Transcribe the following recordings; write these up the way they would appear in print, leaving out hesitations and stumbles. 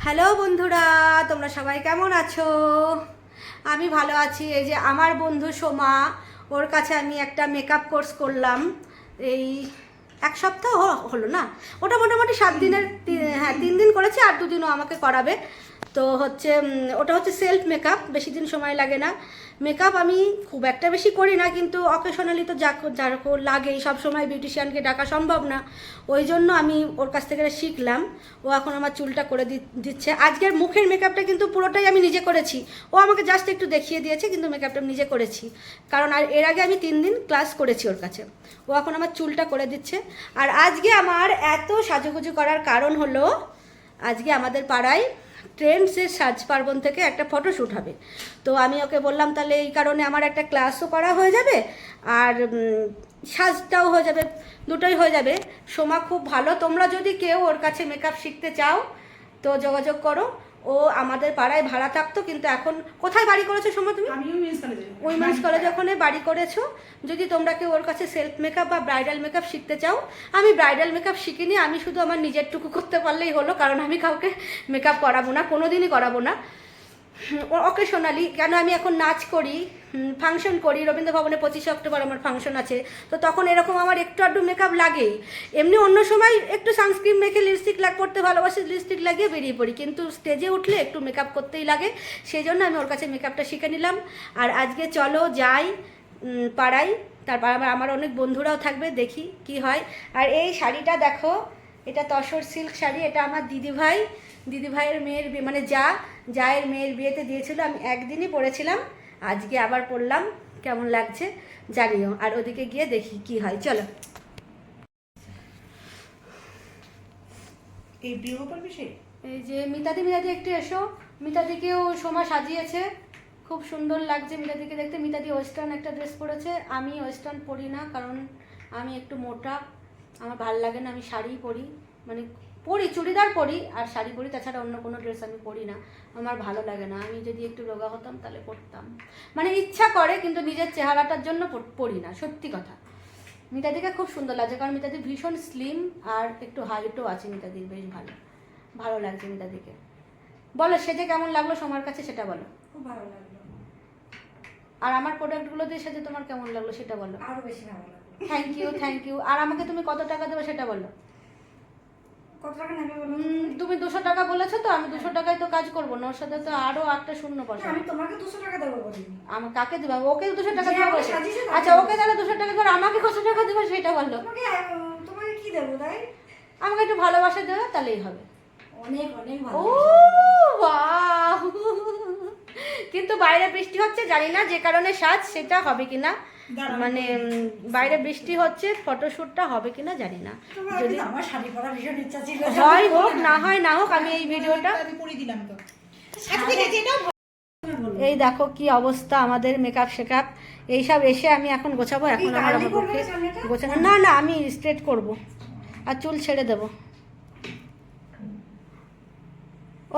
Hello বন্ধুরা, তোমরা সবাই কেমন আছো? আমি ভালো আছি। এই যে আমার বন্ধু সোমা, ওর কাছে আমি একটা মেকআপ কোর্স করলাম। এই এক সপ্তাহ হলো না, ওটা মোটামুটি 7 দিনের, হ্যাঁ 3 দিন করেছে আর 2 দিনও আমাকে করাবে। তো হচ্ছে ওটা হচ্ছে সেলফ মেকআপ, বেশি দিন সময় লাগে না। মেকআপ আমি খুব একটা বেশি করি না, কিন্তু অকেশনালি তো যার লাগেই, সব সময় বিউটিশিয়ানকে ডাকা সম্ভব না। ওই জন্য আমি ওর কাছ থেকে শিখলাম। ও এখন আমার চুলটা করে দিচ্ছে। আজকের মুখের মেকআপটা কিন্তু পুরোটাই আমি নিজে করেছি। ও আমাকে জাস্ট একটু দেখিয়ে দিয়েছে, কিন্তু মেকআপটা আমি নিজে করেছি। কারণ আর এর আগে আমি 3 দিন ক্লাস করেছি ওর কাছে। ও এখন আমার চুলটা করে দিচ্ছে। আর আজকে আমার এত সাজুগুজু করার কারণ হলো, আজকে আমাদের পাড়ায় ট্রেন্ডসের সাজ পার্বণ থেকে একটা ফটোশ্যুট হবে। তো আমি ওকে বললাম তাহলে এই কারণে আমার একটা ক্লাসও করা হয়ে যাবে আর সাজটাও হয়ে যাবে, দুটোই হয়ে যাবে। সোমা খুব ভালো, তোমরা যদি কেউ ওর কাছে মেকআপ শিখতে চাও তো যোগাযোগ করো। ও আমাদের পাড়ায় ভাড়া থাকতো, কিন্তু এখন কোথায় বাড়ি করেছো সোমা তুমি? আমি উইমেন্স কলেজে ওখানে বাড়ি করেছো। যদি তোমরা কেউ ওর কাছে সেলফ মেকআপ বা ব্রাইডাল মেকআপ শিখতে চাও, আমি ব্রাইডাল মেকআপ শিখিনি, আমি শুধু আমার নিজেরটুকু করতে পারলেই হলো। কারণ আমি কাউকে মেকআপ করাবো না, কোনো দিনই করাবো না, অকেশনালি। কেন আমি এখন নাচ করি, ফাংশন করি, রবীন্দ্র ভবনে 25শে অক্টোবর আমার ফাংশন আছে, তো তখন এরকম আমার একটু আধটু মেকআপ লাগেই। এমনি অন্য সময় একটু সানস্ক্রিন মেখে লিপস্টিক পরতে ভালোবাসি, লিপস্টিক লাগিয়ে বেরিয়ে পড়ি, কিন্তু স্টেজে উঠলে একটু মেকআপ করতেই লাগে। সেই জন্য আমি ওর কাছে মেকআপটা শিখে নিলাম। আর আজকে চলো যাই পাড়ায়, তারপর আমার অনেক বন্ধুরাও থাকবে, দেখি কি হয়। আর এই শাড়িটা দেখো, এটা তসর সিল্ক শাড়ি, এটা আমার দিদিভাইয়ের মেয়ের মানে জায়ের মেয়ের বিয়েতে দিয়েছিল। আমি একদিনই পরেছিলাম, আজকে আবার পরলাম। কেমন লাগছে জানিও। আর ওদিকে গিয়ে দেখি কি হয়, চলো। এই বিয়ে করবি সে? এই যে মিতাদি একটু এসো। মিতাদিকেও সোমা সাজিয়েছে, খুব সুন্দর লাগছে মিতাদিকে দেখতে। মিতাদি ওয়েস্টার্ন একটা ড্রেস পরেছে, আমি ওয়েস্টার্ন পরি না, কারণ আমি একটু মোটা, আমার ভালো লাগে না। আমি শাড়ি পরি, মানে পরি, চুড়িদার পরি আর শাড়ি পরি, তাছাড়া অন্য কোনো ড্রেস আমি পরি না, আমার ভালো লাগে না। আমি যদি একটু রোগা হতাম তাহলে পরতাম, মানে ইচ্ছা করে, কিন্তু নিজের চেহারাটার জন্য পরি না, সত্যি কথা। মিতাদিকে খুব সুন্দর লাগছে, কারণ মিতাদি ভীষণ স্লিম আর একটু হাইটও আছে মিতাদির, বেশ ভালো লাগছে মিতাদিকে। বলো সেজে কেমন লাগলো সোমার কাছে, সেটা বলো। খুব ভালো লাগলো। আর আমার প্রোডাক্টগুলো দিয়ে সেজে তোমার কেমন লাগলো সেটা বলো। আরো বেশি ভালো লাগলো। Thank you. আর আমাকে তুমি কত টাকা দেবে সেটা বলো। কত টাকা নেবে বলো? তুমি 200 টাকা বলেছো, তো আমি 200 টাকায় তো কাজ করবো না, ওর সাথে তো আরো একটা শূন্য পয়সা। আমি তোমাকে 200 টাকা দেবো বলিনি। আমি কাকে দেবো? ওকে 200 টাকা যে দেবো। আমাকে সাজিয়েছে তাকে আচ্ছা ওকে তাহলে 200 টাকা করে, আমাকে কত টাকা দেবে সেটা বলো। তোমাকে কি দেবো তাই? আমাকে একটু ভালোবাসা দেবে, তাহলেই হবে। অনেক ভালো। ও বাহ! কিন্তু বাইরে বৃষ্টি হচ্ছে, জানি না যে কারণে সাজ সেটা হবে কিনা, মানে বাইরে বৃষ্টি হচ্ছে, ফটোশ্যুটটা হবে কিনা জানি না। যদি আমার শাড়ি পরা ভীষণ ইচ্ছা ছিল, হয় হোক না হয় না হোক, আমি এই ভিডিওটা পরে দিলাম তো। এই দেখো কি অবস্থা আমাদের মেকআপ শেকআপ এইসব এসে আমি এখন গোছাবো। এখন আমার পক্ষে গোছানো না, আমি স্ট্রেট করব আর চুল ছেড়ে দেব।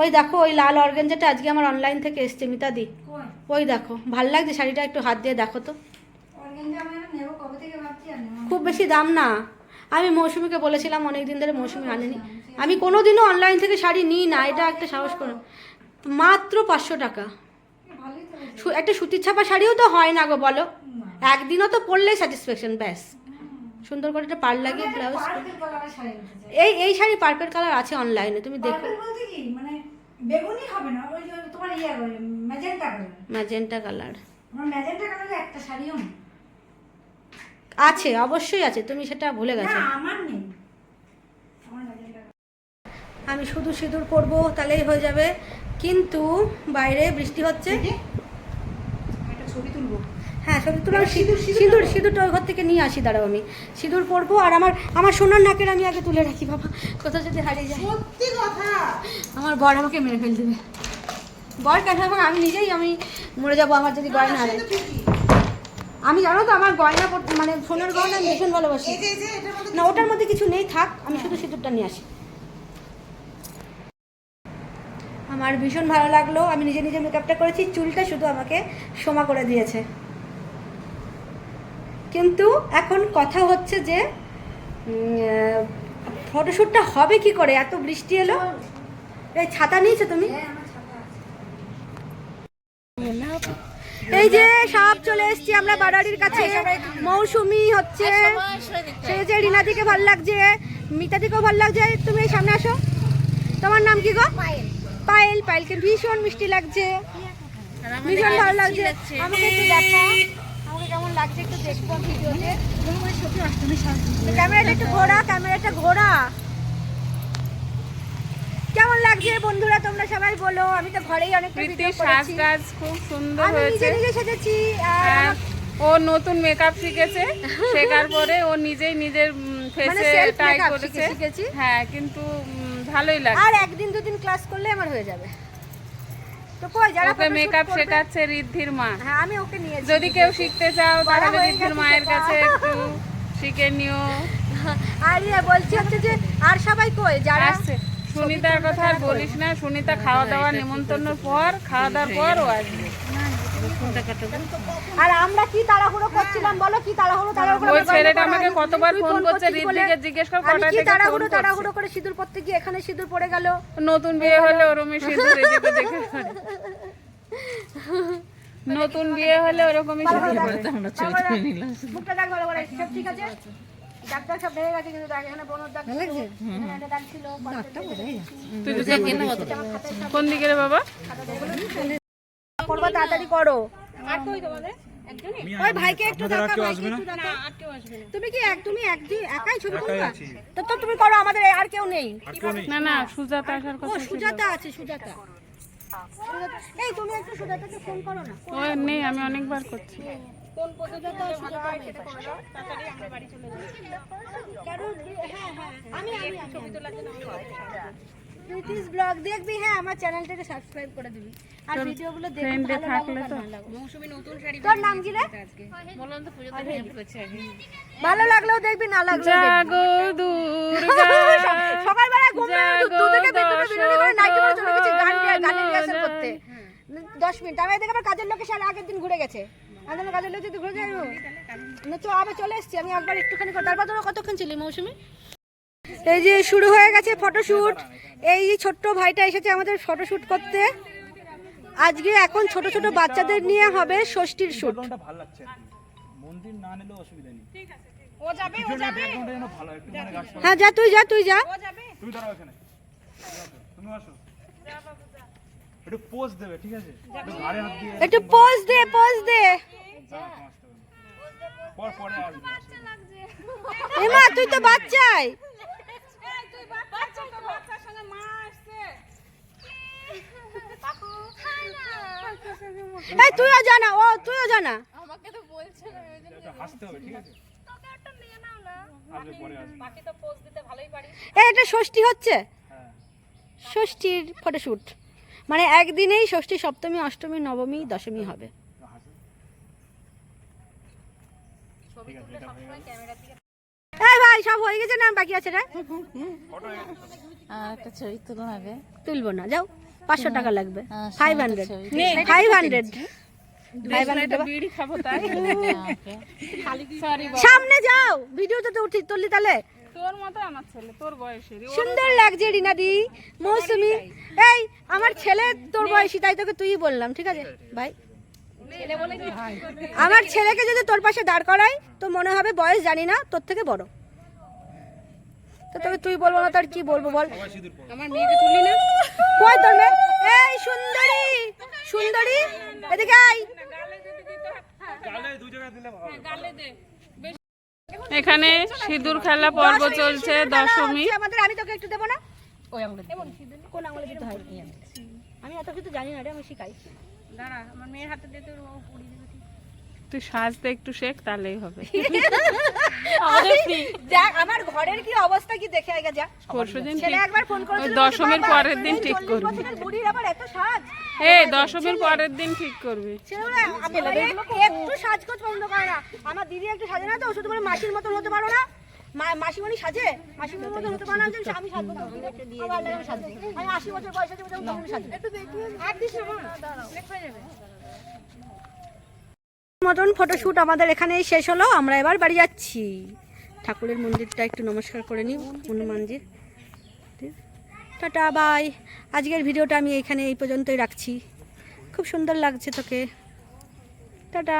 ওই দেখো ওই লাল অর্গানজাটা আজকে আমার অনলাইন থেকে এসছে মিতাদি, ওই দেখো ভাল লাগছে শাড়িটা, একটু হাত দিয়ে দেখো তো। খুব বেশি দাম না, আমি মৌসুমীকে বলেছিলাম অনেক দিন ধরে, মৌসুমী আনেনি। আমি কোনোদিনও অনলাইন থেকে শাড়ি নিই না, এটা একটা সাহস করো। মাত্র 500 টাকা। একটা সুতির ছাপা শাড়িও তো হয় না গো, বলো। একদিনও তো পরলেই স্যাটিসফ্যাকশন, ব্যাস। সুন্দর করে একটা পাড় লাগিয়ে ব্লাউজ। এই শাড়ি পার্পল কালার আছে অনলাইনে, তুমি দেখো। মানে বেগুনি হবে না, ওই তোমার ম্যাজেন্টা কালার। ম্যাজেন্টা কালার আমার ম্যাজেন্টা কালারে একটা শাড়িও নেই। আছে, অবশ্যই আছে, তুমি সেটা ভুলে গেছো। না আমার নেই, আমার ম্যাজেন্টা। আমি শুধু সিঁদুর পরবো তাহলেই হয়ে যাবে, কিন্তু বাইরে বৃষ্টি হচ্ছে। একটা ছবি তুলবো। হ্যাঁ ছবি তুলো। সিঁদুরটা ওই ঘর থেকে নিয়ে আসি, দাঁড়াও আমি সিঁদুর পরবো। আর আমার সোনার নাকের আমি আগে তুলে রাখি, বাবা কোথাও যদি হারিয়ে যায়। সত্যি কথা, আমার বর আমাকে মেরে ফেল দেবে। বর কেন, আমি নিজেই আমি মরে যাবো আমার যদি গয়না হারায়। আমি জানো তো আমার গয়না মানে সোনার গয়না আমি ভীষণ ভালোবাসি। না ওটার মধ্যে কিছু নেই, থাক, আমি শুধু সিঁদুরটা নিয়ে আসি। আমার ভীষণ ভালো লাগলো, আমি নিজে মেকআপটা করেছি, চুলটা শুধু আমাকে সোমা করে দিয়েছে। কিন্তু এখন কথা হচ্ছে যে ফটোশ্যুটটা হবে কি করে, এত বৃষ্টি এলো। এই ছাতা নিয়েছো তুমি? হ্যাঁ আমার ছাতা আছে। এই যে সব চলে এসেছি আমরা বাড়ারির কাছে। মৌসুমি হচ্ছে সেজে, রিনাদিকে ভালো লাগছে, মিতাদিকেও ভালো লাগছে। তুমি এই সামনে আসো। তোমার নাম কি গো? পায়েল। পায়েলকে ভীষণ মিষ্টি লাগছে, ভীষণ ভালো লাগছে। আমাকে একটু দেখো আমাকে কেমন লাগছে, একটু দেখবো ভিডিওতে। ক্যামেরাটা একটু ঘোরা, ক্যামেরাটা ঘোরা। কেমন লাগছে বন্ধুরা তোমরা সবাই বলো। আমি তো ঘরেই অনেকটা ভিডিও করেছি। সাজ খুব সুন্দর আমি হয়েছে। নিজে সেজেছি। হ্যাঁ, ও নতুন মেকআপ শিখেছে, শেখার পরে ও নিজেই নিজের মানে ফেসে self ট্রাই makeup করেছে। শিখেছি। হ্যাঁ, কিন্তু ভালোই লাগে। আর একদিন দুদিন ক্লাস করলে আমার হয়ে যাবে। তো কই যারা ওকে মেকআপ শেখাচ্ছে রিদ্ধির মা। হ্যাঁ আমি ওকে নিয়েছি। যদি কেউ শিখতে চাও বড় তাহলে হয়ে রিদ্ধির গেছে মায়ের সেটা। কাছে একটু শিখে নিও। আর ইয়ে বলছি হচ্ছে যে আর সবাই কই যারা আসছে। সুনিতার কথা আর বলিস না, সুনিতা খাওয়া দাওয়া নেমন্তন্নর পর, খাওয়া দাওয়ার পর ও আসবে। আর আমরা কি তাড়াহুড়ো করছিলাম বলো, কি তাড়াহুড়ো করে ওই আমরা ছেলেটা গল্প করা আমাকে হয়নি। কতবার তুই ফোন করছে, করছিস বলে ঋদ্ধিকে জিজ্ঞেস কর আমি কটা কি থেকে ফোন তাড়াহুড়ো করছে। করে সিঁদুর পরতে গিয়ে এখানে সিঁদুর পড়ে গেল। নতুন বিয়ে হলে ওরমই সিঁদুর এই যেতে দেখে করে। নতুন বিয়ে হলে ওরকমই সিঁদুর পরে। মুখটা দেখ ভালো করে, সব ঠিক আছে? দাগ দাগ সব ভেঙে গেছে, কিন্তু দাগ এখানে বনর দাগ ছিল, এখানে একটা দাগ ছিল, দাগটা বোঝাই যাচ্ছে। তুই তো কোন দিকে রে বাবা? করবা তাড়াতাড়ি করো। আর কই তোমাদের একজনই? ওই ভাইকে একটু দেখো, ভাইকে একটু দেখো। তুমি কি তুমি একাই ছবি করবা? তো তুমি করো, আমাদের আর কেউ নেই। না না, সুজাতা আসার ও কথা ছিল। সুজাতা আছে, সুজাতা। এই তুমি একটু সুজাতাকে ফোন করো না। ও নেই, আমি অনেকবার করছি। কোন সুজাতা? সুজাতা সেটা করো তাড়াতাড়ি, আমরা বাড়ি চলে যাই। কারণ হ্যাঁ আমি ছবি তোলার জন্য প্রীতিস ব্লগ দেখবি। হ্যাঁ আমার চ্যানেলটাকে সাবস্ক্রাইব করে দিবি আর ভিডিওগুলো দেখবি। ফ্রেন্ডে থাকলে তো। মৌসুমী নতুন শাড়ি, তোর নাম কি রে? বললাম তো পুজোতে হেল্প করছে আগে। ভালো লাগলেও দেখবি, না লাগলেও জাগো দুর্গা, সকালবেলা ঘুম থেকে বিরতি করে নাইটি পরে চলে গেছি গানের রিহার্সাল করতে 10 মিনিট। আমি দেখে আবার কাজের লোকের সাথে আগের দিন ঘুরে গেছে। আমাদের কাজের লোক যদি ঘুরে যাই না তো আবার চলে এসেছি। আমি একবার একটুখানি তারপর তোরা কতক্ষণ ছিলি মৌসুমী? এই যে শুরু হয়ে গেছে ফটোশুট। এই ছোট্ট ভাইটা এসেছে আমাদের ফটোশুট করতে আজকে। এখন ছোট ছোট বাচ্চাদের নিয়ে হবে ষষ্ঠীর শুট। ভালো লাগছে আর কি। মন্দির না নিলেও অসুবিধা নেই। ঠিক আছে, ও যাবে ব্যাকগ্রাউন্ডটা যেন ভালো একটু মানে গাছ পালা। হ্যাঁ যা তুই যা। তুমি দাঁড়াও এখানে। তুমি আসো। একটু পোজ দেবে, ঠিক আছে? একটু ঘাড়ে হাত দিয়ে একটু পোজ দে। পরে আসবে। এমা তুই তো বাচ্চাই। এই তুইও জানা, তুইও জানা। একটু হাসতে হবে, ঠিক আছে? আসবে পরে আসবে। এই এটা ষষ্ঠী হচ্ছে, হ্যাঁ। ষষ্ঠীর ফটোশুট মানে একদিনেই ষষ্ঠী, সপ্তমী, অষ্টমী, নবমী, দশমী হবে। তো হাসো। ঠিক আছে, এটা হয়ে গেল। এই ভাই সব হয়ে গেছে না বাকি আছে রে? ফটো হয়ে গেছে সব। একটা ছবি তুলতে হবে। তুলবো না, যাও 500 টাকা লাগবে। হ্যাঁ, 500 ছবি। 500 একটা বিড়ি খাবো তাই। সরি সামনে যাও, ভিডিওতে তো তুললি তাহলে। তোর মতো আমার ছেলে, তোর বয়সেরই। সুন্দর লাগছে রিনাদি, মৌসুমী। এই আমার ছেলে তোর বয়সী, তাই তোকে তুই বললাম, ঠিক আছে ভাই? আমার ছেলেকে যদি তোর পাশে দাঁড় করাই তো মনে হবে বয়স জানি না, তোর থেকে বড়। তো তোকে তুই বলবো না, তার কি বলবো বল? আমার মেয়েকে তুলি না। কই তোর মেয়ে? এই সুন্দরী এদিকে আয়। গালে দুই জায়গায় দিলে ভালো হবে। এখানে সিঁদুর খেলা পর্ব চলছে, দশমী। আমাদের, আমি তোকে একটু দেবো না? কোন আঙুলে দিতে হয়? আমি এত কিছু জানি না রে, আমি শিখাই। দাঁড়া, আমার মেয়ের হাতে দে, তোর পুরি দিবি। তুই সাজতে একটু শেখ, তাহলেই হবে। দেখ আমার ঘরের কি অবস্থা, কি দেখে আগে যা। পরশুদিন ছেলে ঠিক, একবার ফোন ওই করেছিল, দশমীর বাবা, পরের দিন এই ঠিক 40 করবি। বছরের বুড়ির আবার এত সাজ। এই দশমীর পরের দিন ঠিক করবি। ছেলেগুলো একটু সাজগোজ পছন্দ করে না। আমার দিদি একটু সাজে না, তো শুধু বলে মাসির মতন হতে পারো না। মাসিমণি সাজে, মাসিমণির মতন হতে পারো না। আমি সাজবো তো, আমার লাগে সাজতে। আমি 80 বছর বয়স আছে, তখন সাজবো। একটু দেখি আর দিস না মা, দাঁড়াও হয়ে যাবে। মতন ফটোশুট আমাদের এখানেই শেষ হলো। আমরা এবার বাড়ি যাচ্ছি। ঠাকুরের মন্দিরটা একটু নমস্কার করে নিই, হনুমানজির। Tata bye. আজকের ভিডিওটা আমি এই পর্যন্তই রাখছি। খুব সুন্দর লাগছে তোকে। টাটা।